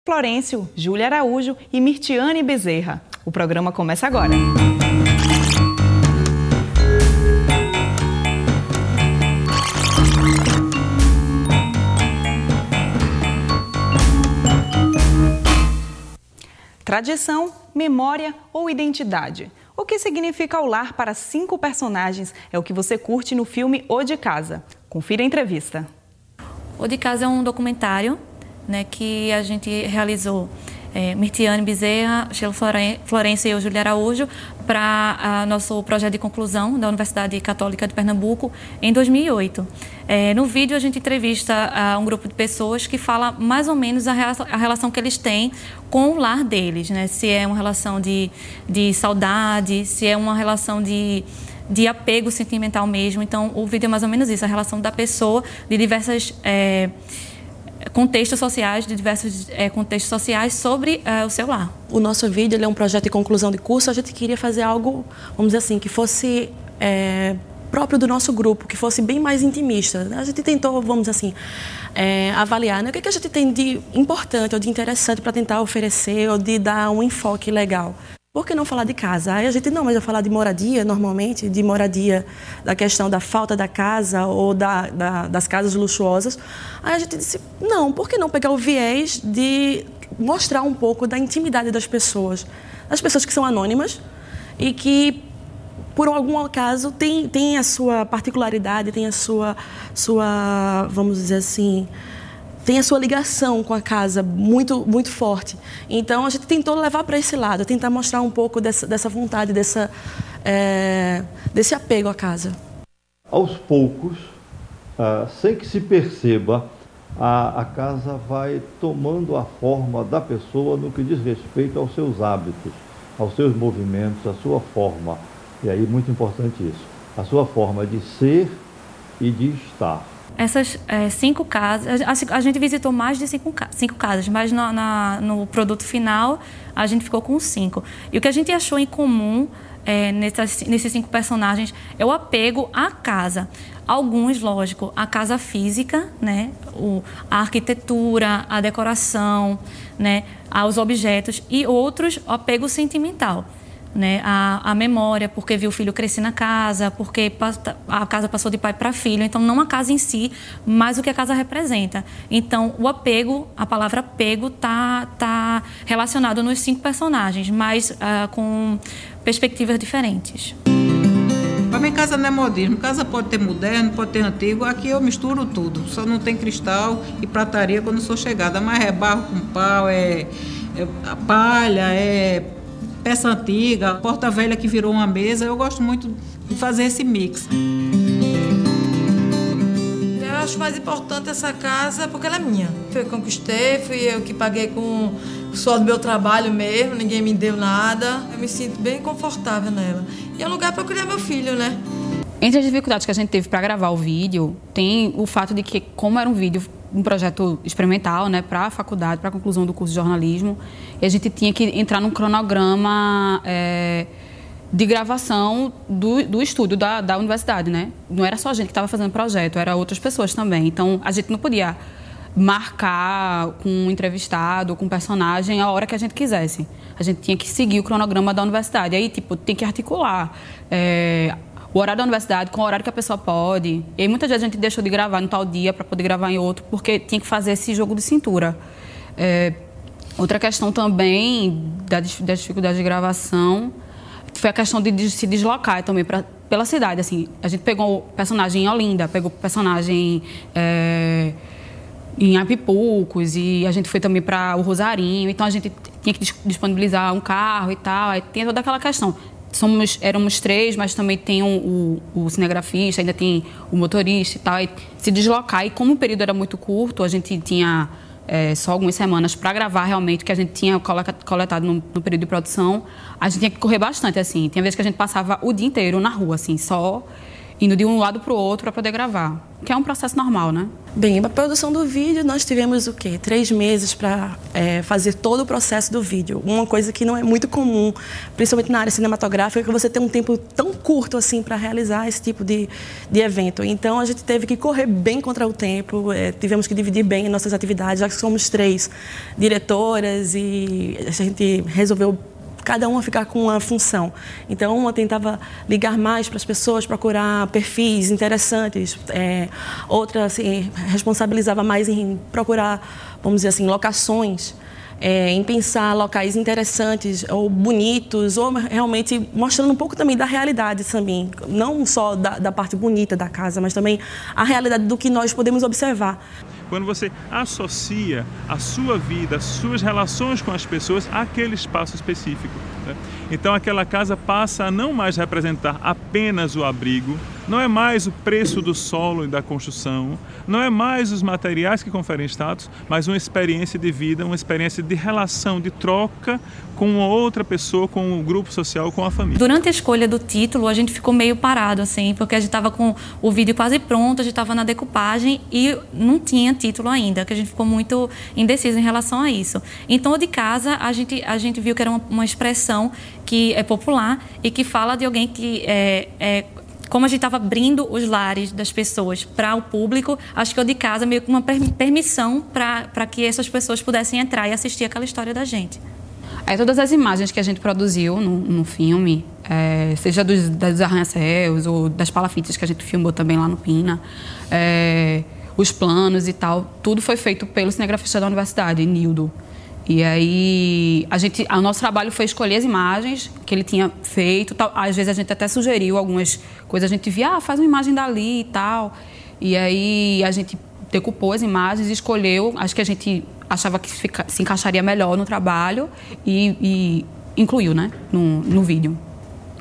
Florencio, Júlia Araújo e Mirtiane Bezerra. O programa começa agora. Tradição, memória ou identidade? O que significa o lar para 5 personagens é o que você curte no filme O de Casa. Confira a entrevista. O de Casa é um documentário, né, que a gente realizou, Mirtiane Bezerra, Sheila Florencio e eu, Júlia Araújo, para nosso projeto de conclusão da Universidade Católica de Pernambuco em 2008. No vídeo a gente entrevista um grupo de pessoas que fala mais ou menos a relação que eles têm com o lar deles, né? Se é uma relação de saudade, se é uma relação de apego sentimental mesmo. Então, o vídeo é mais ou menos isso, a relação da pessoa de diversas contextos sociais, sobre o seu lar. O nosso vídeo ele é um projeto de conclusão de curso. A gente queria fazer algo, vamos dizer assim, que fosse próprio do nosso grupo, que fosse bem mais intimista. A gente tentou, vamos dizer assim, avaliar, né, o que a gente tem de importante ou de interessante para tentar oferecer ou de dar um enfoque legal. Por que não falar de casa? Aí a gente não, mas eu falar de moradia, normalmente, de moradia, da questão da falta da casa ou das casas luxuosas. Aí a gente disse, não, por que não pegar o viés de mostrar um pouco da intimidade das pessoas que são anônimas e que, por algum acaso, tem a sua particularidade, tem a sua, vamos dizer assim, tem a sua ligação com a casa muito, muito forte. Então, a gente tentou levar para esse lado, tentar mostrar um pouco dessa vontade, desse apego à casa. Aos poucos, sem que se perceba, a casa vai tomando a forma da pessoa no que diz respeito aos seus hábitos, aos seus movimentos, à sua forma. E aí, muito importante isso, a sua forma de ser e de estar. Essas 5 casas, a gente visitou mais de 5 casas, mas no produto final a gente ficou com 5. E o que a gente achou em comum nesses 5 personagens é o apego à casa. Alguns, lógico, a casa física, né? A arquitetura, a decoração, né? Aos objetos, e outros, o apego sentimental. Né, a memória, porque viu o filho crescer na casa, porque a casa passou de pai para filho. Então, não a casa em si, mas o que a casa representa. Então, o apego, a palavra apego tá relacionado nos 5 personagens, mas com perspectivas diferentes. Para mim, casa não é modismo. Casa pode ter moderno, pode ter antigo. Aqui eu misturo tudo. Só não tem cristal e prataria quando sou chegada. Mas é barro com pau, palha, peça antiga, porta velha que virou uma mesa. Eu gosto muito de fazer esse mix. Eu acho mais importante essa casa porque ela é minha. Eu conquistei, fui eu que paguei com o suor do meu trabalho mesmo, ninguém me deu nada. Eu me sinto bem confortável nela. E é um lugar para eu criar meu filho, né? Entre as dificuldades que a gente teve para gravar o vídeo, tem o fato de que, como era um projeto experimental, né, para a faculdade, para a conclusão do curso de jornalismo, e a gente tinha que entrar num cronograma de gravação do estúdio da universidade, né? Não era só a gente que estava fazendo projeto, era outras pessoas também. Então, a gente não podia marcar com um entrevistado, com um personagem, a hora que a gente quisesse. A gente tinha que seguir o cronograma da universidade. Aí, tem que articular o horário da universidade com o horário que a pessoa pode. E aí, muitas vezes a gente deixou de gravar no tal dia para poder gravar em outro, porque tinha que fazer esse jogo de cintura. Outra questão também das dificuldades de gravação foi a questão de se deslocar também pela cidade. Assim, a gente pegou o personagem em Olinda, pegou o personagem em Apipucos, e a gente foi também para o Rosarinho. Então, a gente tinha que disponibilizar um carro e tal. Aí tem toda aquela questão. Éramos 3, mas também tem o cinegrafista, ainda tem o motorista e tal. E se deslocar, e como o período era muito curto, a gente tinha só algumas semanas para gravar realmente o que a gente tinha coletado no período de produção. A gente tinha que correr bastante, assim. Tem vezes que a gente passava o dia inteiro na rua, assim, só indo de um lado para o outro para poder gravar, que é um processo normal, né? Bem, a produção do vídeo, nós tivemos o quê? 3 meses para fazer todo o processo do vídeo. Uma coisa que não é muito comum, principalmente na área cinematográfica, é que você tem um tempo tão curto assim para realizar esse tipo de evento. Então, a gente teve que correr bem contra o tempo, tivemos que dividir bem as nossas atividades, já que somos 3 diretoras e a gente resolveu cada uma ficar com uma função. Então, uma tentava ligar mais para as pessoas, procurar perfis interessantes. Outra, assim, responsabilizava mais em procurar, vamos dizer assim, locações, em pensar locais interessantes ou bonitos, ou realmente mostrando um pouco também da realidade também. Não só da parte bonita da casa, mas também a realidade do que nós podemos observar. Quando você associa a sua vida, as suas relações com as pessoas àquele espaço específico, né? Então aquela casa passa a não mais representar apenas o abrigo, não é mais o preço do solo e da construção, não é mais os materiais que conferem status, mas uma experiência de vida, uma experiência de relação, de troca com outra pessoa, com o grupo social, com a família. Durante a escolha do título, a gente ficou meio parado, assim, porque a gente estava com o vídeo quase pronto, a gente estava na decupagem e não tinha título ainda, que a gente ficou muito indeciso em relação a isso. Então, o de casa, a gente viu que era uma expressão que é popular e que fala de alguém que como a gente estava abrindo os lares das pessoas para o público, acho que o de casa meio que uma permissão para que essas pessoas pudessem entrar e assistir aquela história da gente. Todas as imagens que a gente produziu no filme, seja dos arranha-céus ou das palafitas que a gente filmou também lá no Pina, os planos e tal, tudo foi feito pelo cinegrafista da universidade, Nildo. E aí, o nosso trabalho foi escolher as imagens que ele tinha feito. Tal. Às vezes a gente até sugeriu algumas coisas, a gente via, faz uma imagem dali e tal. E aí a gente decupou as imagens e escolheu, acho que a gente achava que se encaixaria melhor no trabalho e incluiu, né, no vídeo.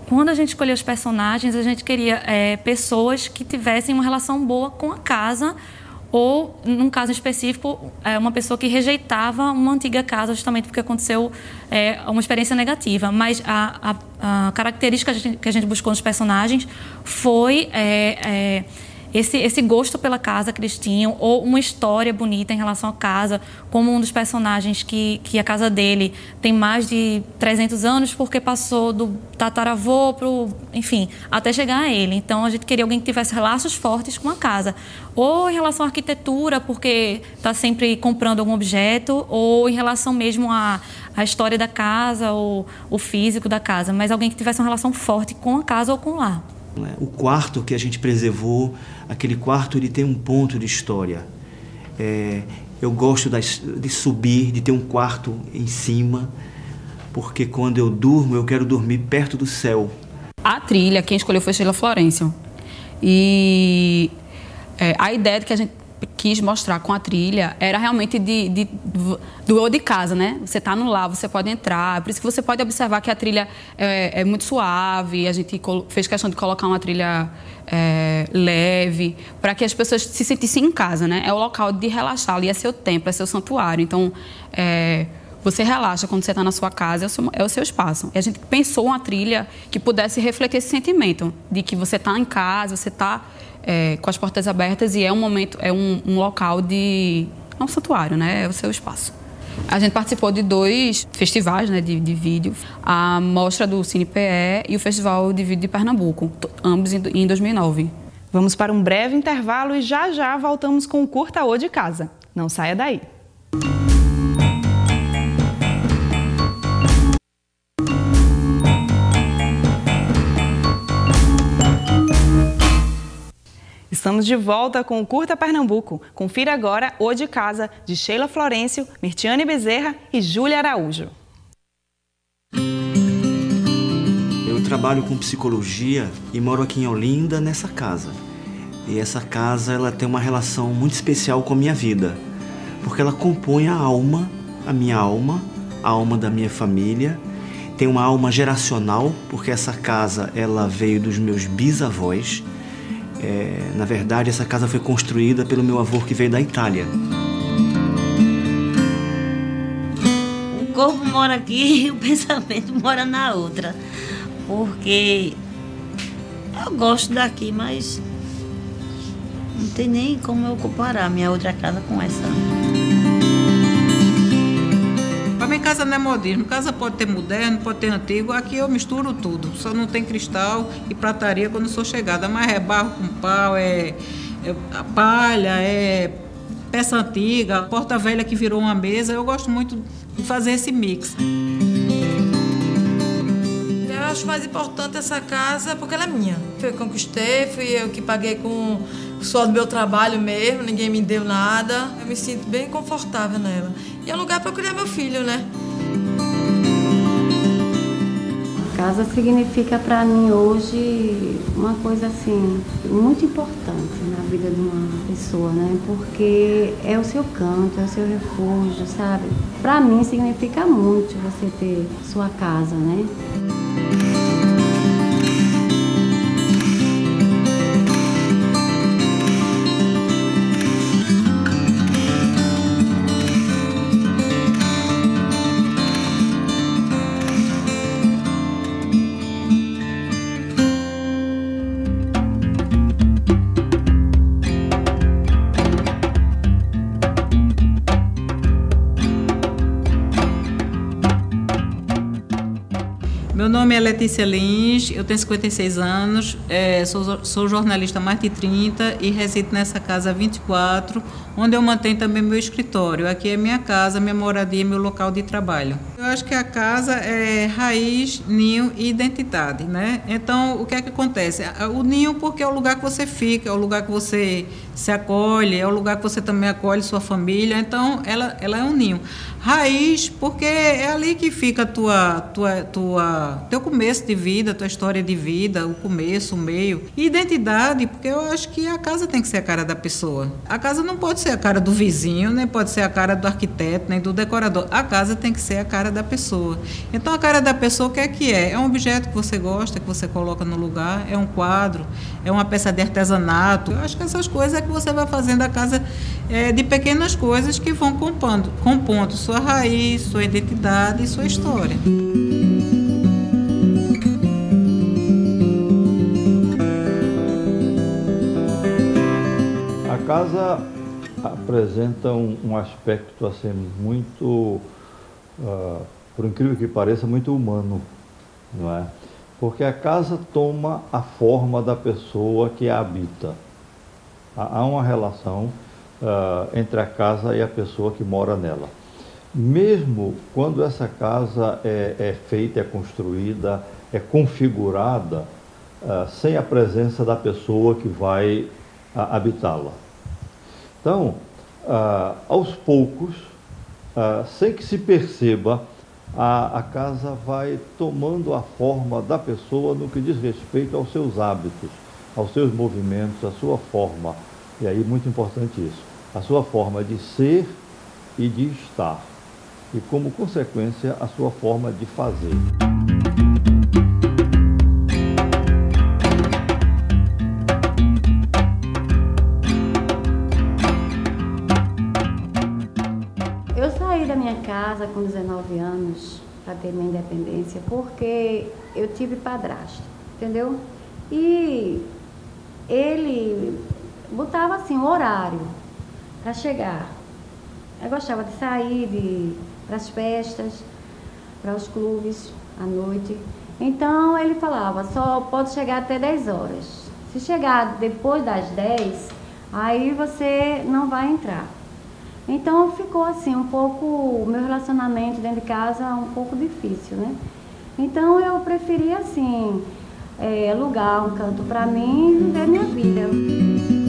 Quando a gente escolheu os personagens, a gente queria pessoas que tivessem uma relação boa com a casa, ou, num caso específico, uma pessoa que rejeitava uma antiga casa justamente porque aconteceu uma experiência negativa. Mas a característica que a gente buscou nos personagens foi esse gosto pela casa que eles tinham, ou uma história bonita em relação à casa, como um dos personagens que a casa dele tem mais de 300 anos porque passou do tataravô enfim, até chegar a ele. Então, a gente queria alguém que tivesse laços fortes com a casa, ou em relação à arquitetura, porque está sempre comprando algum objeto, ou em relação mesmo à história da casa, ou o físico da casa, mas alguém que tivesse uma relação forte com a casa ou com o lar. O quarto que a gente preservou, aquele quarto, ele tem um ponto de história. Eu gosto de subir, de ter um quarto em cima, porque quando eu durmo, eu quero dormir perto do céu. A trilha, quem escolheu foi Sheila Florencio. E a ideia que a gente quis mostrar com a trilha era realmente do de casa, né? Você está no lar, você pode entrar. Por isso que você pode observar que a trilha é muito suave. A gente fez questão de colocar uma trilha leve, para que as pessoas se sentissem em casa, né? É o local de relaxar, ali é seu templo, é seu santuário. Então, você relaxa quando você está na sua casa, é o seu espaço. E a gente pensou uma trilha que pudesse refletir esse sentimento de que você está em casa, você está com as portas abertas e é um momento, um local é um santuário, né? É o seu espaço. A gente participou de 2 festivais, né, de vídeo, a Mostra do Cine PE e o Festival de Vídeo de Pernambuco, ambos em 2009. Vamos para um breve intervalo e já voltamos com o Curta O de Casa. Não saia daí. Estamos de volta com o Curta Pernambuco. Confira agora O de Casa, de Sheila Florencio, Mirtiane Bezerra e Júlia Araújo. Eu trabalho com psicologia e moro aqui em Olinda, nessa casa. E essa casa, ela tem uma relação muito especial com a minha vida, porque ela compõe a minha alma, a alma da minha família. Tem uma alma geracional, porque essa casa, ela veio dos meus bisavós. Na verdade, essa casa foi construída pelo meu avô que veio da Itália. O corpo mora aqui e o pensamento mora na outra. Porque Eu gosto daqui, mas não tem nem como eu comparar minha outra casa com essa. Para minha casa não é modismo. Casa pode ter moderno, pode ter antigo. Aqui eu misturo tudo. Só não tem cristal e prataria quando sou chegada. Mas é barro com pau, é palha, é peça antiga, porta velha que virou uma mesa. Eu gosto muito de fazer esse mix. Eu acho mais importante essa casa porque ela é minha. Eu conquistei, fui eu que paguei com o suor do meu trabalho mesmo, ninguém me deu nada. Eu me sinto bem confortável nela. E é um lugar para eu criar meu filho, né? Casa significa para mim hoje uma coisa assim muito importante na vida de uma pessoa, né? Porque é o seu canto, é o seu refúgio, sabe? Para mim significa muito você ter sua casa, né? Meu nome é Letícia Lins, eu tenho 56 anos, sou jornalista há mais de 30 e resido nessa casa há 24, onde eu mantenho também meu escritório. Aqui é minha casa, minha moradia, meu local de trabalho. Eu acho que a casa é raiz, ninho e identidade, né? Então, o que é que acontece? O ninho porque é o lugar que você fica, é o lugar que você se acolhe, é o lugar que você também acolhe sua família, então ela é um ninho. Raiz porque é ali que fica teu começo de vida, tua história de vida, o começo, o meio. E identidade, porque eu acho que a casa tem que ser a cara da pessoa. A casa não pode ser a cara do vizinho, nem pode ser a cara do arquiteto, nem do decorador. A casa tem que ser a cara da pessoa. Então, a cara da pessoa, o que é que é? É um objeto que você gosta, que você coloca no lugar, é um quadro, é uma peça de artesanato. Eu acho que essas coisas é que você vai fazendo a casa de pequenas coisas que vão compondo sua raiz, sua identidade e sua história. A casa apresenta um aspecto assim muito, por incrível que pareça, muito humano, não é? Porque a casa toma a forma da pessoa que a habita. Há uma relação entre a casa e a pessoa que mora nela. Mesmo quando essa casa é feita, é construída, é configurada, sem a presença da pessoa que vai habitá-la. Então, aos poucos, sem que se perceba, a casa vai tomando a forma da pessoa no que diz respeito aos seus hábitos, aos seus movimentos, à sua forma. E aí, muito importante isso, a sua forma de ser e de estar. E, como consequência, a sua forma de fazer. Eu saí da minha casa com 19 anos para ter minha independência porque eu tive padrasto, entendeu? E ele botava assim o horário para chegar. Eu gostava de sair para as festas, para os clubes à noite. Então ele falava, só pode chegar até 10 horas. Se chegar depois das 10, aí você não vai entrar. Então ficou assim um pouco, o meu relacionamento dentro de casa um pouco difícil, né? Então eu preferi assim, alugar um canto para mim e viver minha vida.